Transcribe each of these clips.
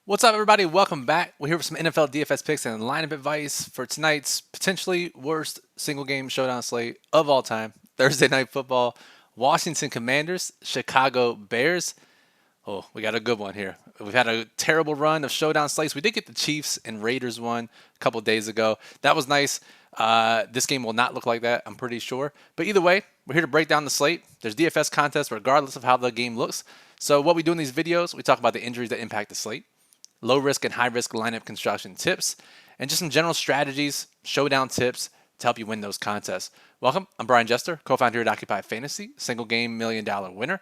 What's up, everybody? Welcome back. We're here with some NFL DFS picks and lineup advice for tonight's potentially worst single game showdown slate of all time. Thursday Night Football, Washington Commanders, Chicago Bears. Oh, we got a good one here. We've had a terrible run of showdown slates. We did get the Chiefs and Raiders one a couple days ago. That was nice. This game will not look like that, I'm pretty sure. But either way, we're here to break down the slate. There's DFS contests regardless of how the game looks. So what we do in these videos, we talk about the injuries that impact the slate, low risk and high risk lineup construction tips, and just some general strategies, showdown tips to help you win those contests. Welcome. I'm Brian Jester, co-founder here at Occupy Fantasy, single game $1 million winner.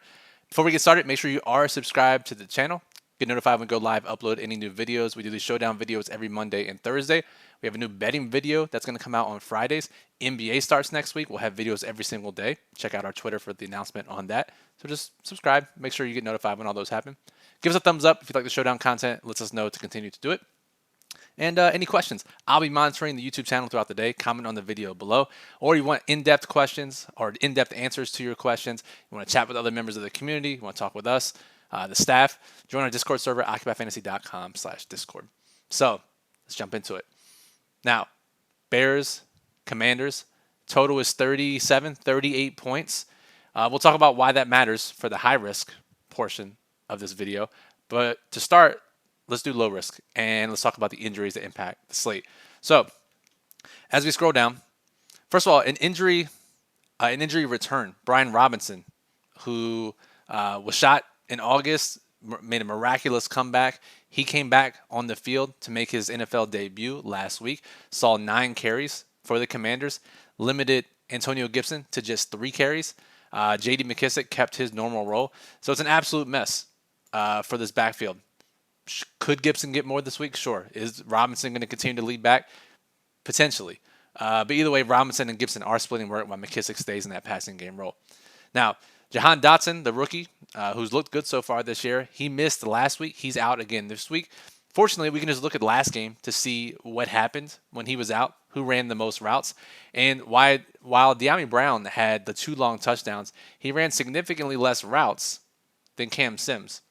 Before we get started, make sure you are subscribed to the channel. Get notified when we go live, upload any new videos. We do these showdown videos every Monday and Thursday. We have a new betting video that's going to come out on Fridays. NBA starts next week. We'll have videos every single day. Check out our Twitter for the announcement on that. So just subscribe. Make sure you get notified when all those happen. Give us a thumbs up if you like the showdown content. It lets us know to continue to do it. And any questions, I'll be monitoring the YouTube channel throughout the day. Comment on the video below. Or you want in-depth questions or in-depth answers to your questions. You want to chat with other members of the community. You want to talk with us, the staff. Join our Discord server, occupyfantasy.com/Discord. So let's jump into it. Now, Bears, Commanders, total is 38 points. We'll talk about why that matters for the high-risk portion of this video. But to start, let's do low risk, and let's talk about the injuries that impact the slate. So as we scroll down, first of all, an injury return. Brian Robinson, who was shot in August, made a miraculous comeback. He came back on the field to make his NFL debut last week, saw 9 carries for the Commanders, limited Antonio Gibson to just 3 carries. J.D. McKissic kept his normal role. So it's an absolute mess for this backfield. Could Gibson get more this week? Sure. Is Robinson going to continue to lead back? Potentially. But either way, Robinson and Gibson are splitting work while McKissic stays in that passing game role. Now, Jahan Dotson, the rookie, who's looked good so far this year, he missed last week. He's out again this week. Fortunately, we can just look at last game to see what happened when he was out, who ran the most routes. And while Dyami Brown had the 2 long touchdowns, he ran significantly less routes than Cam Sims.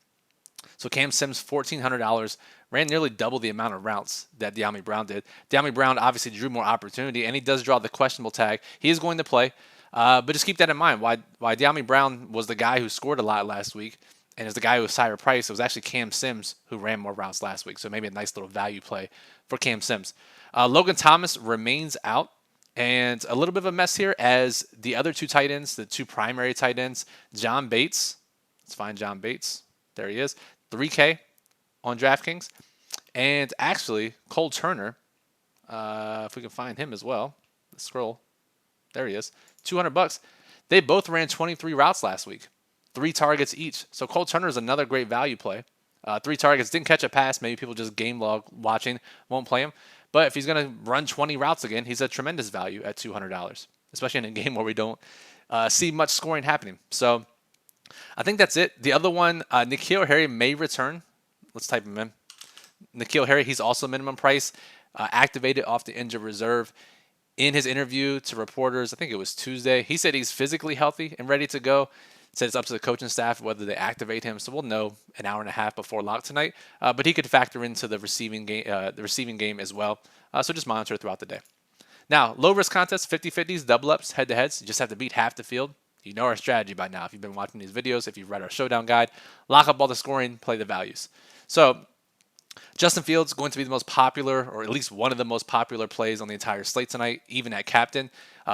So Cam Sims, $1,400, ran nearly double the amount of routes that Dyami Brown did. Dyami Brown obviously drew more opportunity, and he does draw the questionable tag. He is going to play, but just keep that in mind. Why Dyami Brown was the guy who scored a lot last week, and is the guy who was higher priced. It was actually Cam Sims who ran more routes last week, so maybe a nice little value play for Cam Sims. Logan Thomas remains out, and a little bit of a mess here as the other 2 tight ends, the 2 primary tight ends, John Bates. Let's find John Bates. There he is. 3K on DraftKings. And actually, Cole Turner, if we can find him as well. Let's scroll. There he is. $200. They both ran 23 routes last week. 3 targets each. So Cole Turner is another great value play. 3 targets. Didn't catch a pass. Maybe people just game log watching. Won't play him. But if he's going to run 20 routes again, he's a tremendous value at $200. Especially in a game where we don't see much scoring happening. So I think that's it. The other one, N'Keal Harry may return. Let's type him in. N'Keal Harry, he's also minimum price, activated off the injured reserve. In his interview to reporters, I think it was Tuesday, he said he's physically healthy and ready to go. Said it's up to the coaching staff whether they activate him. So we'll know an hour and a half before lock tonight. But he could factor into the receiving game as well. So just monitor throughout the day. Now, low risk contests, 50-50s, double ups, head to heads. You just have to beat half the field. You know our strategy by now. If you've been watching these videos, if you've read our showdown guide, lock up all the scoring, play the values. So Justin Fields going to be the most popular, or at least one of the most popular plays on the entire slate tonight, even at captain.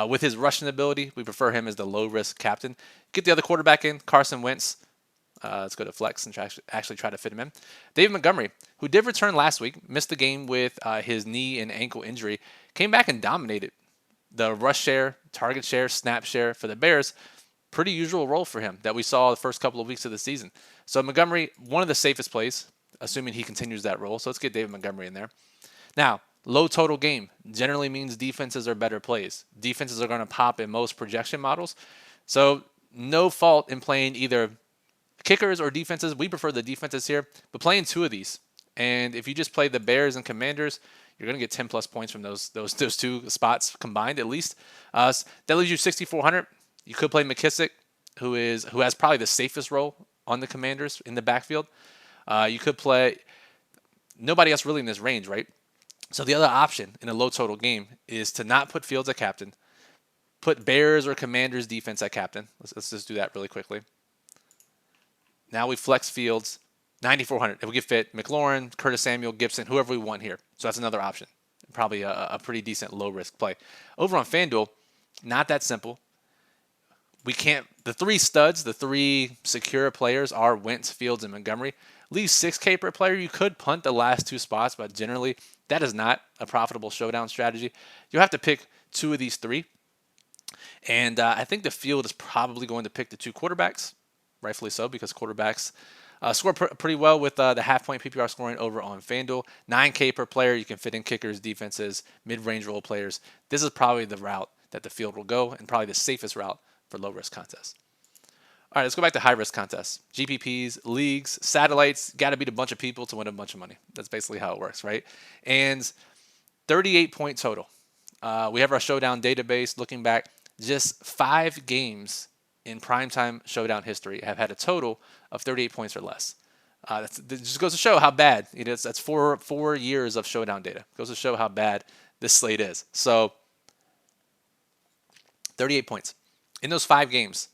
With his rushing ability, we prefer him as the low-risk captain. Get the other quarterback in, Carson Wentz. Let's go to flex and actually try to fit him in. David Montgomery, who did return last week, missed the game with his knee and ankle injury, came back and dominated the rush share, target share, snap share for the Bears. Pretty usual role for him that we saw the first couple of weeks of the season. So Montgomery, one of the safest plays, assuming he continues that role. So let's get David Montgomery in there. Now, low total game generally means defenses are better plays. Defenses are going to pop in most projection models. So no fault in playing either kickers or defenses. We prefer the defenses here, but playing 2 of these. And if you just play the Bears and Commanders, you're going to get 10 plus points from those 2 spots combined at least. That leaves you 6,400. You could play McKissic, who has probably the safest role on the Commanders in the backfield. You could play nobody else really in this range, right? So the other option in a low total game is to not put Fields at captain, put Bears or Commanders defense at captain. Let's just do that really quickly. Now we flex Fields, 9,400. If we get fit, McLaurin, Curtis Samuel, Gibson, whoever we want here. So that's another option. Probably a pretty decent low risk play. Over on FanDuel, not that simple. We can't. The three studs, the three secure players are Wentz, Fields, and Montgomery. Leave 6K per player. You could punt the last two spots, but generally that is not a profitable showdown strategy. You'll have to pick two of these three. And I think the field is probably going to pick the two quarterbacks, rightfully so, because quarterbacks score pretty well with the half-point PPR scoring over on FanDuel. 9K per player. You can fit in kickers, defenses, mid-range role players. This is probably the route that the field will go, and probably the safest route for low-risk contests. All right, let's go back to high-risk contests. GPPs, leagues, satellites, got to beat a bunch of people to win a bunch of money. That's basically how it works, right? And 38-point total. We have our showdown database looking back. Just 5 games in primetime showdown history have had a total of 38 points or less. That just goes to show how bad it is. That's 4 years of showdown data. Goes to show how bad this slate is. So 38 points. In those 5 games,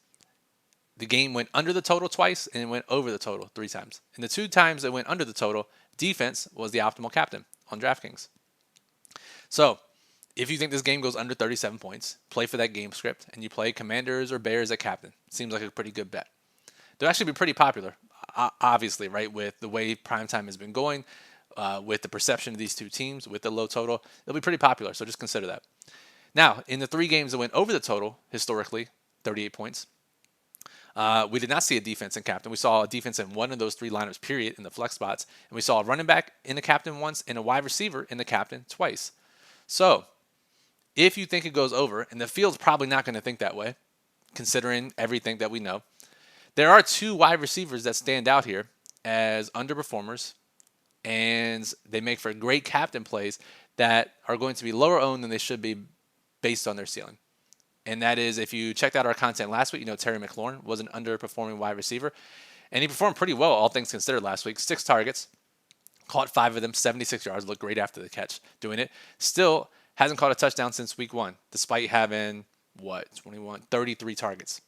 the game went under the total twice and it went over the total 3 times. And the 2 times it went under the total, defense was the optimal captain on DraftKings. So if you think this game goes under 37 points, play for that game script, and you play Commanders or Bears at captain. Seems like a pretty good bet. They'll actually be pretty popular, obviously, right, with the way primetime has been going, with the perception of these two teams, with the low total. They'll be pretty popular, so just consider that. Now, in the 3 games that went over the total, historically, 38 points, we did not see a defense in captain. We saw a defense in one of those 3 lineups, period, in the flex spots. And we saw a running back in the captain once and a wide receiver in the captain twice. So if you think it goes over, and the field's probably not going to think that way, considering everything that we know, there are 2 wide receivers that stand out here as underperformers, and they make for great captain plays that are going to be lower owned than they should be based on their ceiling. And that is, if you checked out our content last week, you know Terry McLaurin was an underperforming wide receiver, and he performed pretty well, all things considered, last week. 6 targets, caught 5 of them, 76 yards, looked great after the catch doing it. Still hasn't caught a touchdown since week 1, despite having, 33 targets.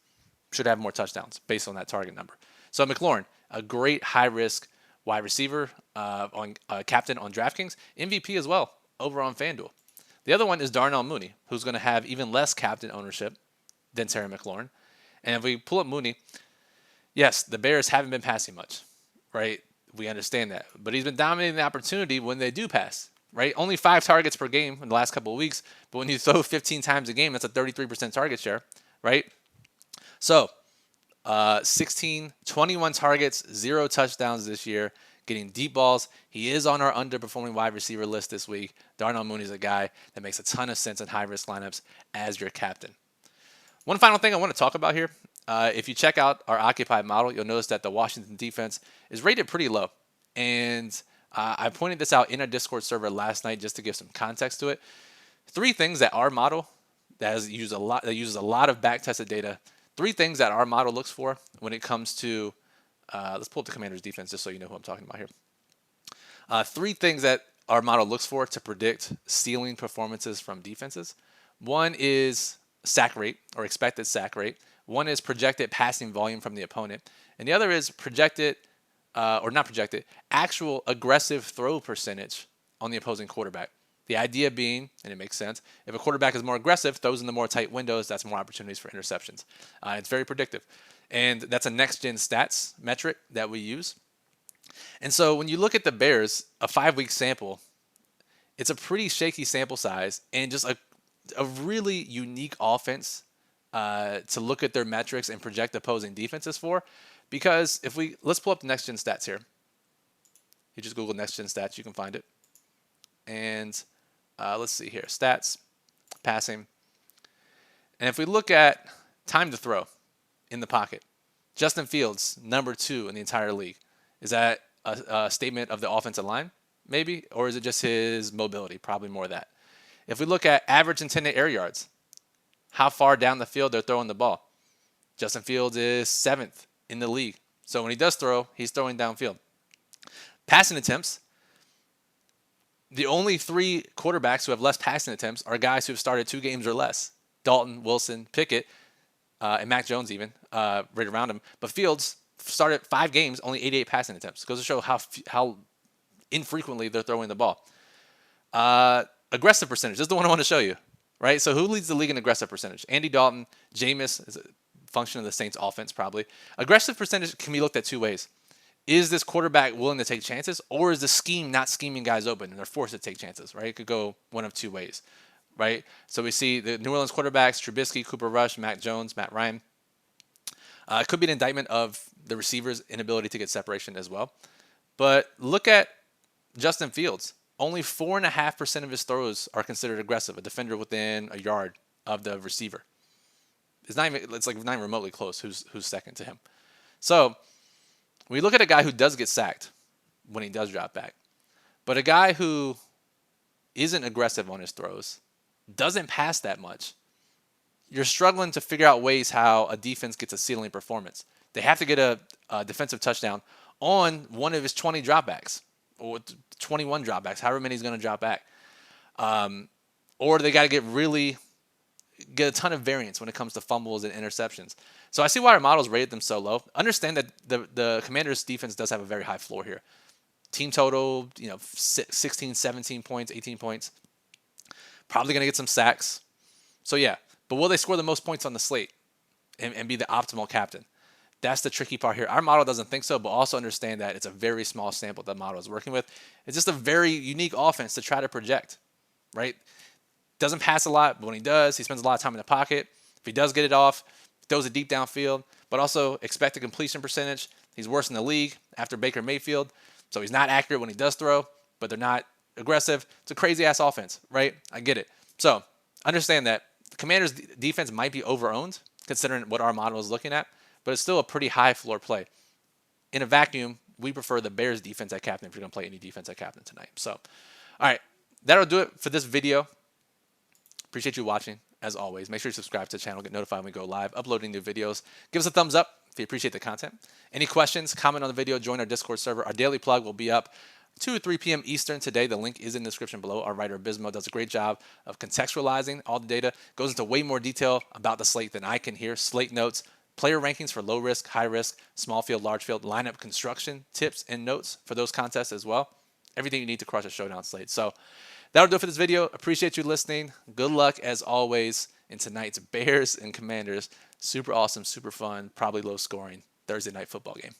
Should have more touchdowns based on that target number. So McLaurin, a great high-risk wide receiver on captain on DraftKings, MVP as well over on FanDuel. The other one is Darnell Mooney, who's going to have even less captain ownership than Terry McLaurin. And if we pull up Mooney, yes, the Bears haven't been passing much, right? We understand that. But he's been dominating the opportunity when they do pass, right? Only 5 targets per game in the last couple of weeks. But when you throw 15 times a game, that's a 33% target share, right? So 21 targets, 0 touchdowns this year, getting deep balls. He is on our underperforming wide receiver list this week. Darnell Mooney is a guy that makes a ton of sense in high-risk lineups as your captain. One final thing I want to talk about here. If you check out our occupied model, you'll notice that the Washington defense is rated pretty low. And I pointed this out in our Discord server last night just to give some context to it. 3 things that our model that uses a lot of back-tested data. 3 things that our model looks for when it comes to let's pull up the Commanders defense just so you know who I'm talking about here. 3 things that our model looks for to predict ceiling performances from defenses. One is sack rate or expected sack rate. One is projected passing volume from the opponent. And the other is actual aggressive throw percentage on the opposing quarterback. The idea being, and it makes sense, if a quarterback is more aggressive, throws in the more tight windows, that's more opportunities for interceptions. It's very predictive. And that's a next-gen stats metric that we use. And so when you look at the Bears, a 5-week sample, it's a pretty shaky sample size and just a really unique offense to look at their metrics and project opposing defenses for. Because let's pull up the next-gen stats here. You just Google next-gen stats, you can find it. And let's see here, stats, passing. And if we look at time to throw in the pocket, Justin Fields, number 2 in the entire league. Is that a statement of the offensive line, maybe? Or is it just his mobility? Probably more of that. If we look at average intended air yards, how far down the field they're throwing the ball. Justin Fields is 7th in the league. So when he does throw, he's throwing downfield. Passing attempts, The only 3 quarterbacks who have less passing attempts are guys who have started 2 games or less. Dalton, Wilson, Pickett, and Mac Jones even, right around him. But Fields started 5 games, only 88 passing attempts. Goes to show how infrequently they're throwing the ball. Aggressive percentage. This is the one I want to show you, right? So who leads the league in aggressive percentage? Andy Dalton, Jameis is a function of the Saints offense probably. Aggressive percentage can be looked at 2 ways. Is this quarterback willing to take chances, or is the scheme not scheming guys open and they're forced to take chances, right? It could go one of 2 ways, right? So we see the New Orleans quarterbacks, Trubisky, Cooper Rush, Mac Jones, Matt Ryan. It could be an indictment of the receiver's inability to get separation as well. But look at Justin Fields. Only 4.5% of his throws are considered aggressive. A defender within a yard of the receiver. It's not even remotely close. Who's second to him? So we look at a guy who does get sacked when he does drop back, but a guy who isn't aggressive on his throws, doesn't pass that much. You're struggling to figure out ways how a defense gets a ceiling performance. They have to get a defensive touchdown on one of his 20 dropbacks or 21 dropbacks, however many he's going to drop back. Or they got to get a ton of variance when it comes to fumbles and interceptions. So I see why our models rated them so low. Understand that the Commanders' defense does have a very high floor here. Team total, 16, 17 points, 18 points. Probably going to get some sacks. So yeah, but will they score the most points on the slate and be the optimal captain? That's the tricky part here. Our model doesn't think so, but also understand that it's a very small sample that the model is working with. It's just a very unique offense to try to project, right? Doesn't pass a lot, but when he does, he spends a lot of time in the pocket. If he does get it off, throws it deep downfield, but also expected completion percentage. He's worse in the league after Baker Mayfield, so he's not accurate when he does throw, but they're not aggressive. It's a crazy-ass offense, right? I get it. So understand that the Commanders' defense might be over-owned, considering what our model is looking at, but it's still a pretty high floor play. In a vacuum, we prefer the Bears' defense at captain if you're going to play any defense at captain tonight. So, all right, that'll do it for this video. Appreciate you watching. As always, make sure you subscribe to the channel, get notified when we go live, uploading new videos. Give us a thumbs up if you appreciate the content. Any questions, comment on the video, join our Discord server. Our daily plug will be up 2 to 3 p.m. Eastern today. The link is in the description below. Our writer Bismo does a great job of contextualizing all the data, goes into way more detail about the slate than I can here. Slate notes, player rankings for low risk, high risk, small field, large field, lineup construction tips and notes for those contests as well. Everything you need to crush a showdown slate. So that'll do it for this video. Appreciate you listening. Good luck as always in tonight's Bears and Commanders. Super awesome, super fun, probably low scoring Thursday night football game.